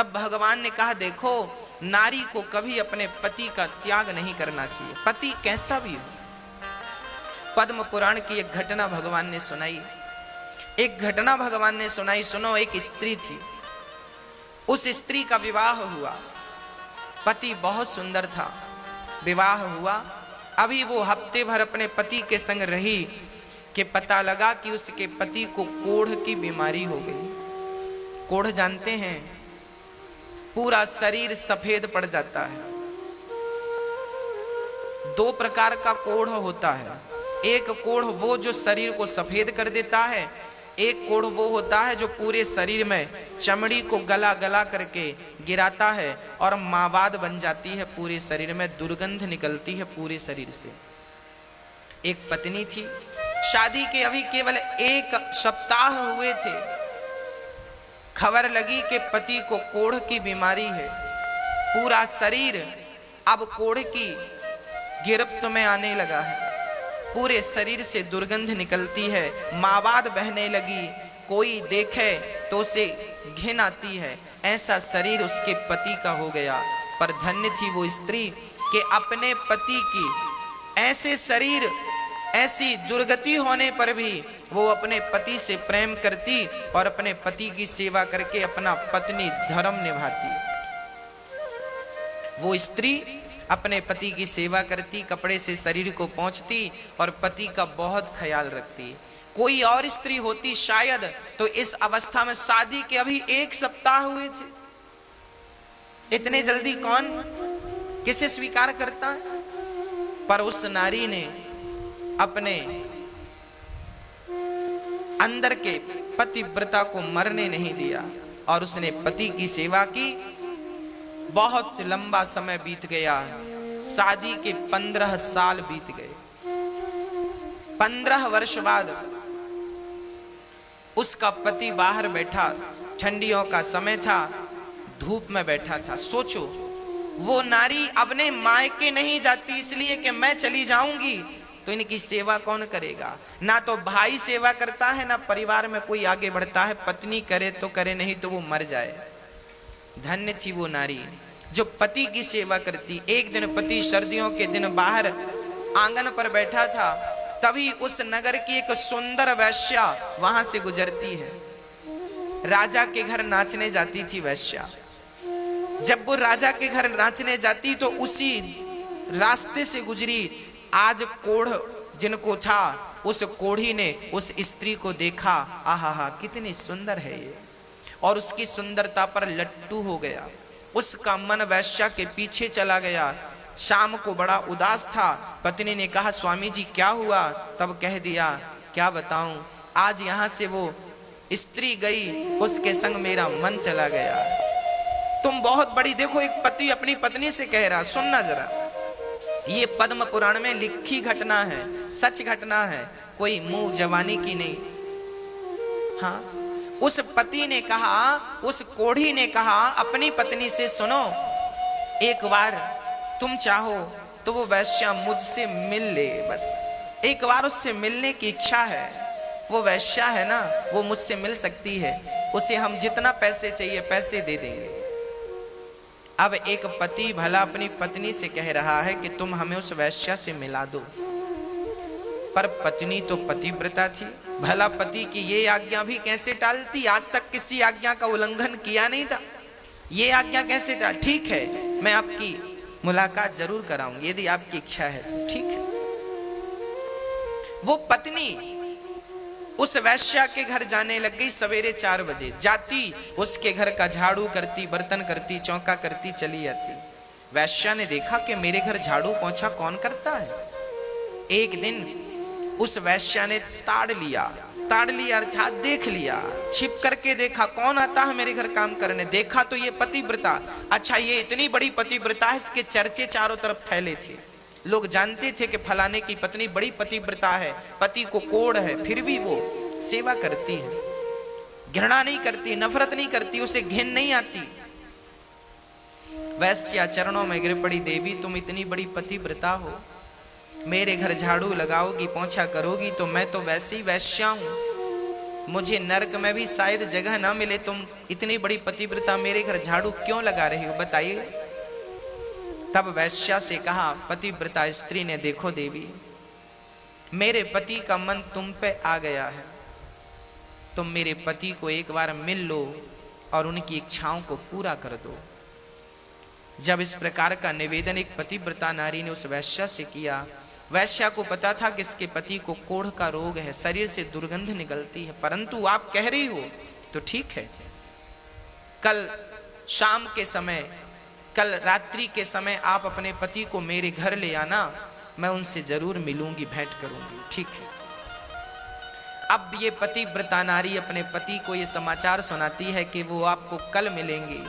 तब भगवान ने कहा, देखो नारी को कभी अपने पति का त्याग नहीं करना चाहिए, पति कैसा भी हो। पद्म पुराण की एक घटना भगवान ने सुनाई, एक घटना भगवान ने सुनाई। सुनो, एक स्त्री थी, उस स्त्री का विवाह हुआ, पति बहुत सुंदर था, विवाह हुआ। अभी वो हफ्ते भर अपने पति के संग रही कि पता लगा कि उसके पति को कोढ़ की बीमारी हो गई। कोढ़ जानते हैं, पूरा शरीर सफेद पड़ जाता है। दो प्रकार का कोढ़ होता है, एक कोढ़ वो जो शरीर को सफेद कर देता है, एक कोढ़ वो होता है जो पूरे शरीर में चमड़ी को गला गला करके गिराता है और मावाद बन जाती है, पूरे शरीर में दुर्गंध निकलती है पूरे शरीर से। एक पत्नी थी, शादी के अभी केवल 1 सप्ताह हुए थे, खबर लगी कि पति को कोढ़ की बीमारी है, पूरा शरीर अब कोढ़ की गिरफ्त में आने लगा है, पूरे शरीर से दुर्गंध निकलती है, मावाद बहने लगी, कोई देखे तो उसे घिन आती है। ऐसा शरीर उसके पति का हो गया। पर धन्य थी वो स्त्री कि अपने पति की ऐसे शरीर, ऐसी दुर्गति होने पर भी वो अपने पति से प्रेम करती और अपने पति की सेवा करके अपना पत्नी धर्म निभाती। वो स्त्री अपने पति की सेवा करती, कपड़े से शरीर को पोंछती और पति का बहुत ख्याल रखती। कोई और स्त्री होती शायद तो इस अवस्था में, शादी के अभी 1 सप्ताह हुए थे, इतने जल्दी कौन किसे स्वीकार करता है। पर उस नारी ने अपने अंदर के पतिव्रता को मरने नहीं दिया और उसने पति की सेवा की। बहुत लंबा समय बीत गया, शादी के 15 साल बीत गए। 15 वर्ष बाद उसका पति बाहर बैठा, ठंडियों का समय था, धूप में बैठा था। सोचो, वो नारी अपने मायके नहीं जाती इसलिए कि मैं चली जाऊंगी तो इनकी सेवा कौन करेगा। ना तो भाई सेवा करता है, ना परिवार में कोई आगे बढ़ता है। पत्नी करे तो करे, नहीं तो वो मर जाए। धन्य थी वो नारी जो पति की सेवा करती। एक दिन पति सर्दियों के दिन बाहर आंगन पर बैठा था, तभी उस नगर की एक सुंदर वैश्या वहां से गुजरती है। राजा के घर नाचने जाती थी वैश्या। जब वो राजा के घर नाचने जाती तो उसी रास्ते से गुजरी। आज कोढ़ जिनको था, उस कोढ़ी ने उस स्त्री को देखा, आहा कितनी सुंदर है ये, और उसकी सुंदरता पर लट्टू हो गया। उसका मन वैश्या के पीछे चला गया। शाम को बड़ा उदास था। पत्नी ने कहा, स्वामी जी क्या हुआ? तब कह दिया, क्या बताऊं, आज यहां से वो स्त्री गई, उसके संग मेरा मन चला गया। तुम बहुत बड़ी, देखो एक पति अपनी पत्नी से कह रहा, सुनना जरा, ये पद्म पुराण में लिखी घटना है, सच घटना है, कोई मुंह जवानी की नहीं। हाँ, उस पति ने कहा, उस कोढ़ी ने कहा अपनी पत्नी से, सुनो, एक बार तुम चाहो तो वो वैश्या मुझसे मिल ले, बस एक बार उससे मिलने की इच्छा है। वो वैश्या है ना, वो मुझसे मिल सकती है, उसे हम जितना पैसे चाहिए पैसे दे देंगे। अब एक पति भला अपनी पत्नी से कह रहा है कि तुम हमें उस वैश्या से मिला दो, पर पत्नी तो पतिव्रता थी। भला पति की ये आज्ञा भी कैसे टालती? आज तक किसी आज्ञा का उल्लंघन किया नहीं था, ये आज्ञा कैसे टाल? ठीक है, मैं आपकी मुलाकात जरूर कराऊंगी, यदि आपकी इच्छा है तो ठीक है। वो पत्नी उस वैश्या के घर जाने लग गई। सवेरे 4 बजे जाती, उसके घर का झाड़ू करती, बर्तन करती, चौका करती, चली जाती। वैश्या ने देखा कि मेरे घर झाड़ू पोंछा कौन करता है। एक दिन उस वैश्या ने ताड़ लिया अर्थात देख लिया, छिप करके देखा कौन आता है मेरे घर काम करने। देखा तो ये पतिव्रता। अच्छा, ये इतनी बड़ी पतिव्रता है, इसके चर्चे चारों तरफ फैले थे। लोग जानते थे कि फलाने की पत्नी बड़ी पतिव्रता है, पति को कोढ़ है, फिर भी वो सेवा करती है, घृणा नहीं करती, नफरत नहीं करती, उसे घिन नहीं आती। वैश्या चरणों में गिर पड़ी, देवी तुम इतनी बड़ी पतिव्रता हो, मेरे घर झाड़ू लगाओगी, पोंछा करोगी, तो मैं तो वैसे ही वैश्या हूं, मुझे नरक में भी शायद जगह ना मिले, तुम इतनी बड़ी पतिव्रता मेरे घर झाड़ू क्यों लगा रही हो, बताइए। तब वैश्या से कहा पतिव्रता स्त्री ने, देखो देवी, मेरे पति का मन तुम पे आ गया है, तुम मेरे पति को एक बार मिल लो और उनकी इच्छाओं को पूरा कर दो। जब इस प्रकार का निवेदन एक पतिव्रता नारी ने उस वैश्या से किया, वैश्या को पता था कि इसके पति को कोढ़ का रोग है, शरीर से दुर्गंध निकलती है, परंतु आप कह रही हो तो ठीक है, कल शाम के समय, कल रात्रि के समय आप अपने पति को मेरे घर ले आना, मैं उनसे जरूर मिलूंगी, भेंट करूंगी, ठीक है। अब ये पतिव्रता नारी अपने पति को ये समाचार सुनाती है कि वो आपको कल मिलेंगे।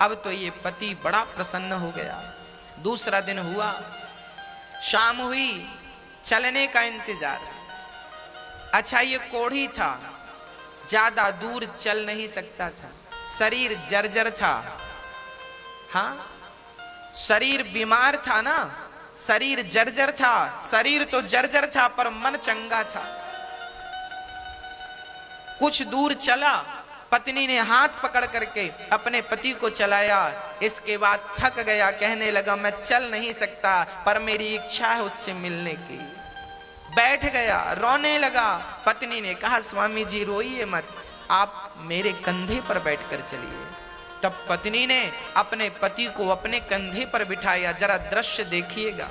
अब तो ये पति बड़ा प्रसन्न हो गया। दूसरा दिन हुआ, शाम हुई, चलने का इंतजार। अच्छा, ये कोढ़ी था, ज्यादा दूर चल नहीं सकता था, शरीर जर्जर था। हाँ, शरीर बीमार था ना, शरीर जर्जर था, शरीर तो जर्जर था पर मन चंगा था। कुछ दूर चला, पत्नी ने हाथ पकड़ करके अपने पति को चलाया, इसके बाद थक गया, कहने लगा मैं चल नहीं सकता पर मेरी इच्छा है उससे मिलने की। बैठ गया, रोने लगा। पत्नी ने कहा स्वामी जी रोइए मत, आप मेरे कंधे पर बैठकर चलिए। तब पत्नी ने अपने पति को अपने कंधे पर बिठाया। जरा दृश्य देखिएगा,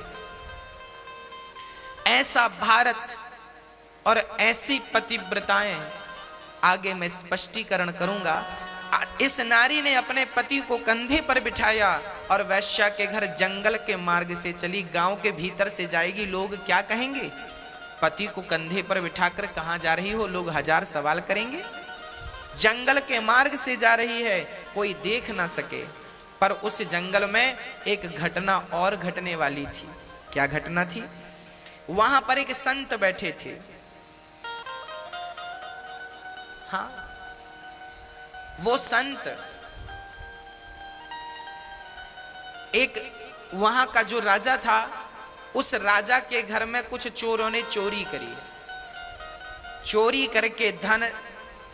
ऐसा भारत और ऐसी पतिव्रताएं आगे मैं स्पष्टीकरण करूंगा। इस नारी ने अपने पति को कंधे पर बिठाया और वैश्या के घर जंगल के मार्ग से चली, गांव के भीतर से जाएगी। लोग क्या कहेंगे, पति को कंधे पर बिठाकर कहां जा रही हो, लोग हजार सवाल करेंगे। जंगल के मार्ग से जा रही है, कोई देख ना सके। पर उस जंगल में एक घटना और घटने वाली थी। क्या घटना थी? वहां पर एक संत बैठे थे। हाँ, वो संत, एक वहां का जो राजा था, उस राजा के घर में कुछ चोरों ने चोरी करी। चोरी करके धन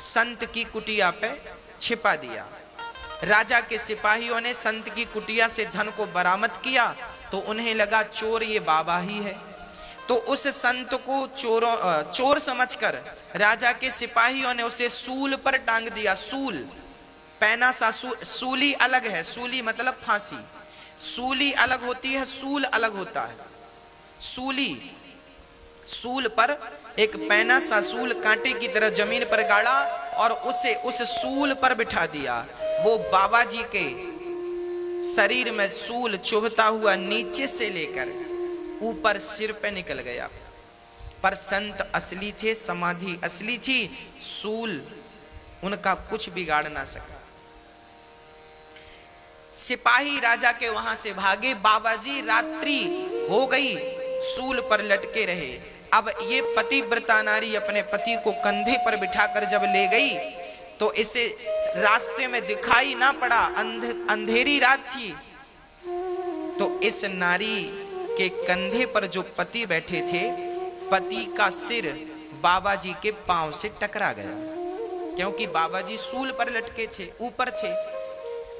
संत की कुटिया पे छिपा दिया। राजा के सिपाहियों ने संत की कुटिया से धन को बरामद किया तो उन्हें लगा चोर ये बाबा ही है। तो उस संत को चोर समझकर राजा के सिपाहियों ने उसे सूल पर टांग दिया। सूल, पैना सा सूली अलग है, सूली मतलब फांसी। सूली अलग होती है, सूल अलग होता है। सूली, सूल पर एक पैना सा सूल कांटे की तरह जमीन पर गाड़ा और उसे उस सूल पर बिठा दिया। वो बाबा जी के शरीर में सूल चुभता हुआ नीचे से लेकर ऊपर सिर पे निकल गया। पर संत असली थे, समाधि असली थी, सूल उनका कुछ बिगाड़ ना सका। सिपाही राजा के वहां से भागे। बाबा जी रात्रि हो गई, सूल पर लटके रहे। अब ये पतिव्रता नारी अपने पति को कंधे पर बिठाकर जब ले गई तो इसे रास्ते में दिखाई ना पड़ा, अंधेरी रात थी। तो इस नारी के कंधे पर जो पति बैठे थे, पति का सिर बाबा जी के पांव से टकरा गया, क्योंकि बाबा जी सूल पर लटके थे, ऊपर थे,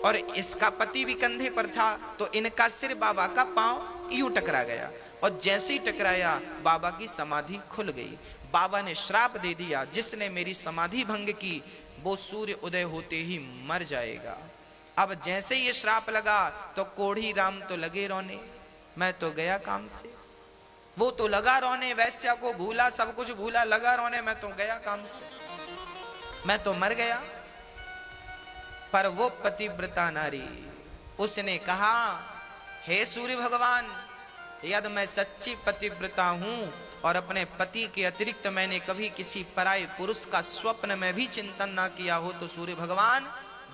और इसका पति भी कंधे पर था। तो इनका सिर बाबा का पांव यूं टकरा गया, और जैसे ही टकराया बाबा की समाधि खुल गई। बाबा ने श्राप दे दिया, जिसने मेरी समाधि भंग की वो सूर्य उदय होते ही मर जाएगा। अब जैसे ये श्राप लगा तो कोढ़ी राम तो लगे रोने, मैं तो गया काम से। वो तो लगा रोने, वैश्या को भूला, सब कुछ भूला, लगा रोने, मैं तो गया काम से, मैं तो मर गया। पर वो पतिव्रता नारी, उसने कहा हे सूर्य भगवान, यदि मैं सच्ची पतिव्रता हूं और अपने पति के अतिरिक्त मैंने कभी किसी पराये पुरुष का स्वप्न में भी चिंतन ना किया हो, तो सूर्य भगवान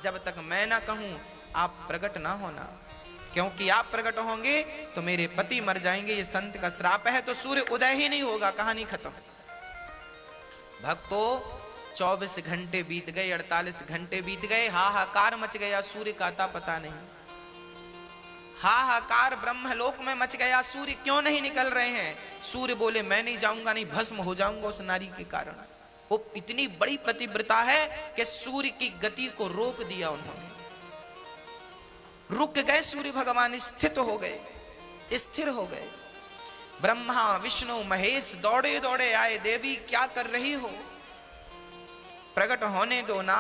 जब तक मैं ना कहूं आप प्रकट ना होना, क्योंकि आप प्रकट होंगे तो मेरे पति मर जाएंगे। ये संत का श्राप है, तो सूर्य उदय ही नहीं होगा, कहानी खत्म। भक्तों 24 घंटे बीत गए, 48 घंटे बीत गए, हाहाकार मच गया, सूर्य का आता पता नहीं। हाहाकार ब्रह्मलोक में मच गया, सूर्य क्यों नहीं निकल रहे हैं? सूर्य बोले मैं नहीं जाऊंगा, नहीं भस्म हो जाऊंगा उस नारी के कारण। वो इतनी बड़ी पतिव्रता है कि सूर्य की गति को रोक दिया उन्होंने, रुक गए सूर्य भगवान, स्थित हो गए, स्थिर हो गए। ब्रह्मा विष्णु महेश दौड़े दौड़े आए, देवी क्या कर रही हो, प्रकट होने दो ना,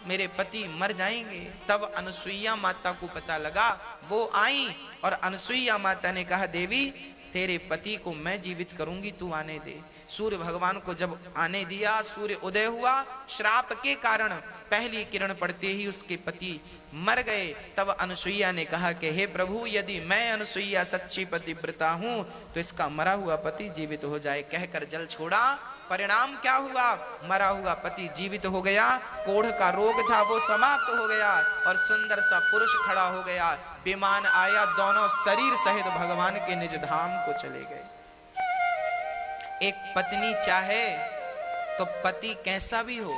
मेरे पति मर जाएंगे। तब अनसुईया माता को पता लगा, वो आई और अनसुईया माता ने कहा, देवी तेरे पति को मैं जीवित करूंगी, तू आने दे। सूर्य भगवान को जब आने दिया, सूर्य उदय हुआ, श्राप के कारण पहली किरण पड़ते ही उसके पति मर गए। तब अनसुईया ने कहा कि हे प्रभु, यदि मैं अनसुईया सच्ची पतिव्रता हूं तो इसका मरा हुआ पति जीवित हो जाए। कहकर जल छोड़ा, परिणाम क्या हुआ, मरा हुआ पति जीवित हो गया, कोढ़ का रोग था वो समाप्त हो गया और सुंदर सा पुरुष खड़ा हो गया। विमान आया, दोनों शरीर सहित भगवान के निज धाम को चले गए। एक पत्नी चाहे तो पति कैसा भी हो,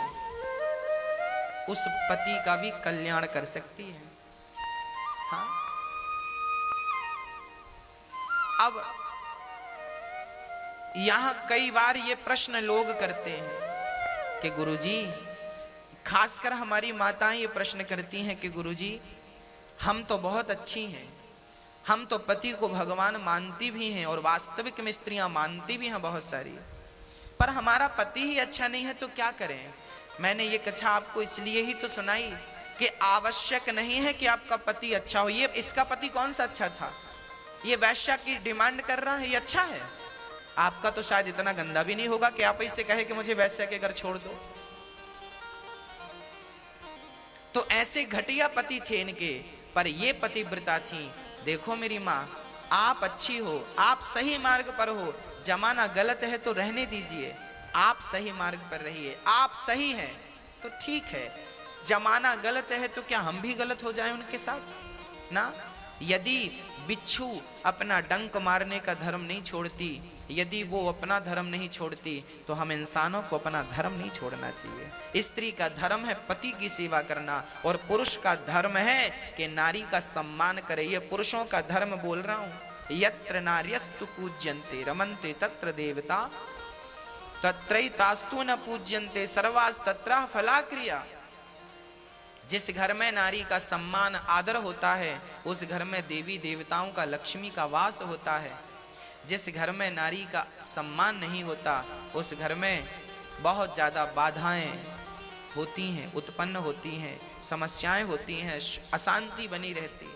उस पति का भी कल्याण कर सकती है। हाँ? अब यहां कई बार ये प्रश्न लोग करते हैं कि गुरुजी, खासकर हमारी माताएं ये प्रश्न करती हैं कि गुरुजी हम तो बहुत अच्छी हैं, हम तो पति को भगवान मानती भी हैं और वास्तविक में स्त्रियां मानती भी हैं बहुत सारी, पर हमारा पति ही अच्छा नहीं है तो क्या करें। मैंने ये कथा आपको इसलिए ही तो सुनाई कि आवश्यक नहीं है कि आपका पति अच्छा हो। ये इसका पति कौन सा अच्छा था, ये वैश्या की डिमांड कर रहा है, ये अच्छा है। आपका तो शायद इतना गंदा भी नहीं होगा कि आप इससे कहे कि मुझे वैश्या के घर छोड़ दो। तो ऐसे घटिया पति थे इनके, पर ये पतिव्रता थी। देखो मेरी माँ, आप अच्छी हो, आप सही मार्ग पर हो, जमाना गलत है तो रहने दीजिए, आप सही मार्ग पर रहिए, आप सही हैं तो ठीक है, जमाना गलत है तो क्या हम भी गलत हो जाएं उनके साथ ना। यदि बिच्छू अपना डंक मारने का धर्म नहीं छोड़ती, यदि वो अपना धर्म नहीं छोड़ती, तो हम इंसानों को अपना धर्म नहीं छोड़ना चाहिए। स्त्री का धर्म है पति की सेवा करना और पुरुष का धर्म है कि नारी का सम्मान करे। ये पुरुषों का धर्म बोल रहा हूं। यत्र नार्यस्तु पूज्यन्ते रमन्ते तत्र देवता तत्रैतास्तु न पूज्यन्ते सर्वास्तत्र फलाक्रिया। जिस घर में नारी का सम्मान आदर होता है, उस घर में देवी देवताओं का, लक्ष्मी का वास होता है। जिस घर में नारी का सम्मान नहीं होता, उस घर में बहुत ज्यादा बाधाएं होती हैं, उत्पन्न होती हैं, समस्याएं होती हैं, अशांति बनी रहती है।